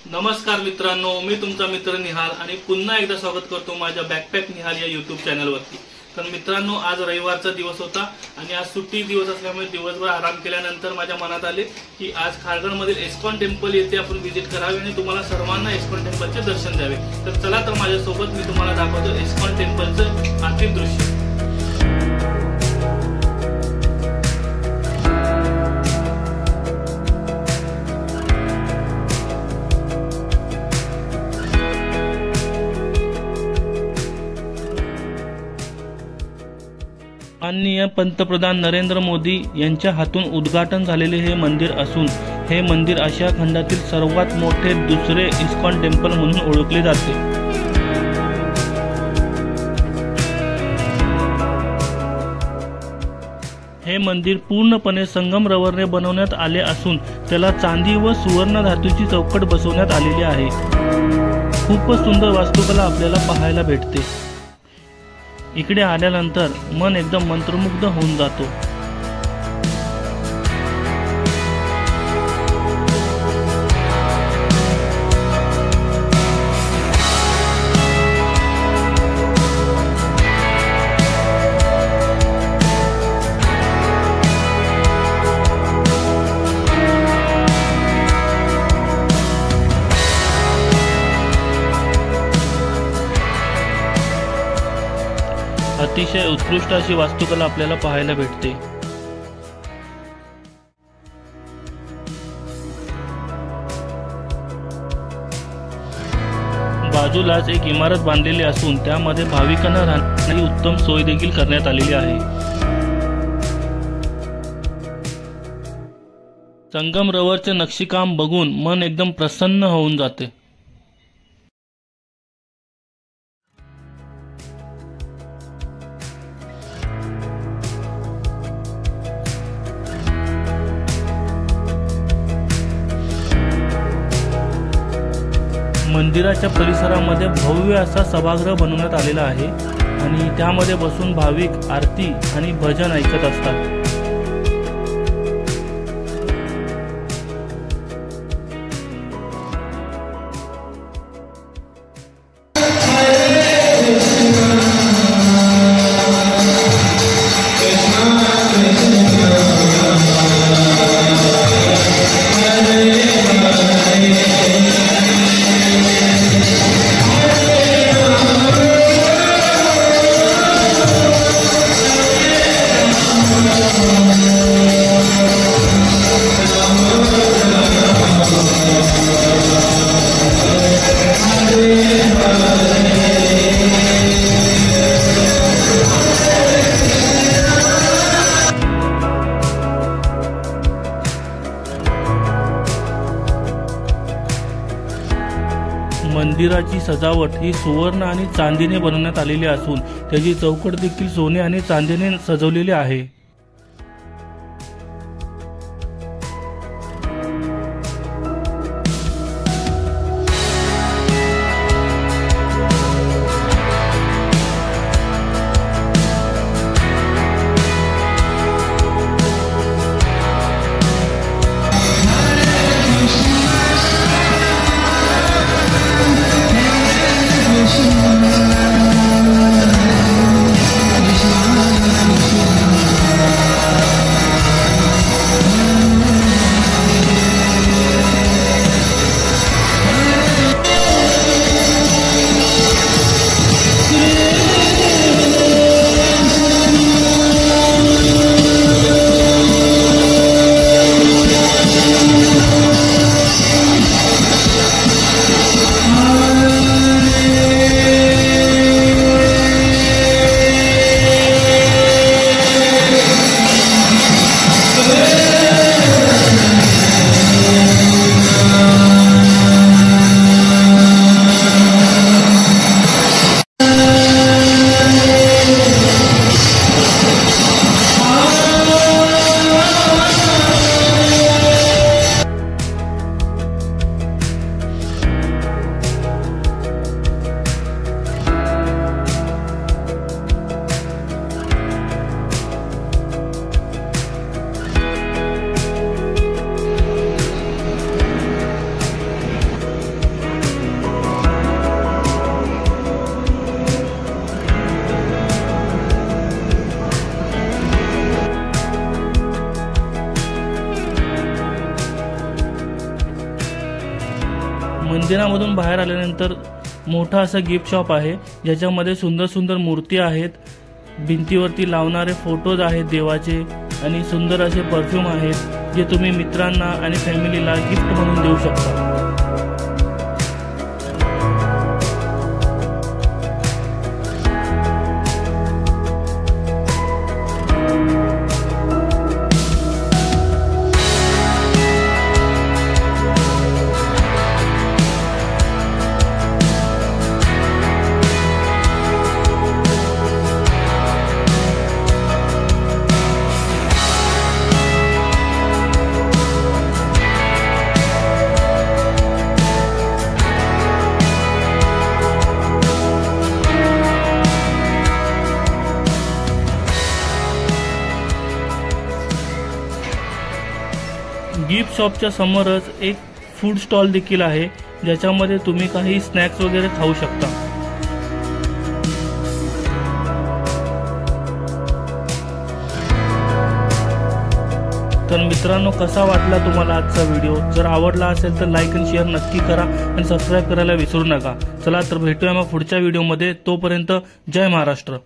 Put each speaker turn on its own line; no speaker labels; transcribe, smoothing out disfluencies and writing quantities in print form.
नमस्कार मित्रांनो, मी तुमचा मित्र निहाल आणि पुन्हा एकदा स्वागत करतो माझ्या बॅकपॅक निहाल या यूट्यूब चॅनलवरती। तर मित्रांनो, आज रविवारचा दिवस होता आणि आज सुट्टी दिवस असल्यामुळे दिवसभर आराम केल्यानंतर माझ्या मनात आले की आज खारघरमधील इस्कॉन टेम्पल येथे आपण व्हिजिट करावे आणि तुम्हाला सर्वांना इस्कॉन टेम्पलचे दर्शन द्यावे। तर चला तर माझ्यासोबत मी तुम्हाला दाखवतो इस्कॉन टेम्पलचं आतील दृश्य। माननीय पंतप्रधान नरेंद्र मोदी यांच्या हातून उद्घाटन झालेले हे मंदिर असून हे मंदिर आशिया खंडातील सर्वात मोठे दुसरे इस्कॉन टेम्पल म्हणून ओळखले जाते। हे मंदिर पूर्णपणे संगमरवरने बनवण्यात आले असून त्याला चांदी व सुवर्ण धातूची चौकट बसवण्यात आलेली आहे। खूपच सुंदर वास्तुकला आपल्याला पाहायला भेटते। इकडे आल्यानंतर मन एकदम मंत्रमुग्ध होऊन जातो। अतिशय उत्कृष्ट अशी वास्तुकला आपल्याला पाहायला भेटते। बाजूलाच एक इमारत बांधलेली असून त्यामध्ये भाविकांना राहण्याची उत्तम सोय देखील करण्यात आलेली आहे। संगमरवरचे नक्षीकाम बघून मन एकदम प्रसन्न होऊन जाते। मंदिराच्या परिसरामध्ये भव्य असा सभागृह बनवण्यात आलेला आहे आणि त्यामध्ये बसून भाविक आरती आणि भजन ऐकत असतात। मंदिराची सजावट ही सुवर्ण आणि चांदीने बनवण्यात आलेली असून त्याची चौकट देखील सोने आणि चांदीने सजवलेली आहे। मंदिरामधून बाहेर आल्यानंतर मोठा असं गिफ्ट शॉप आहे, ज्याच्यामध्ये सुंदर सुंदर मूर्ती आहेत, भिंतीवरती लावणारे फोटोज आहेत देवाचे आणि सुंदर असे परफ्यूम आहेत, जे तुम्ही मित्रांना आणि फॅमिलीला गिफ्ट म्हणून देऊ शकता. गिफ्ट शॉपच्या समोरच एक फूड स्टॉल देखील आहे, ज्याच्यामध्ये तुम्ही काही स्नॅक्स वगैरे खाऊ शकता. तर मित्रांनो, कसा वाटला तुम्हाला आजचा व्हिडिओ? जर आवडला असेल तर लाईक आणि शेअर नक्की करा आणि सबस्क्राईब करायला विसरू नका. चला तर भेटूया मग पुढच्या व्हिडिओमध्ये. तोपर्यंत जय महाराष्ट्र.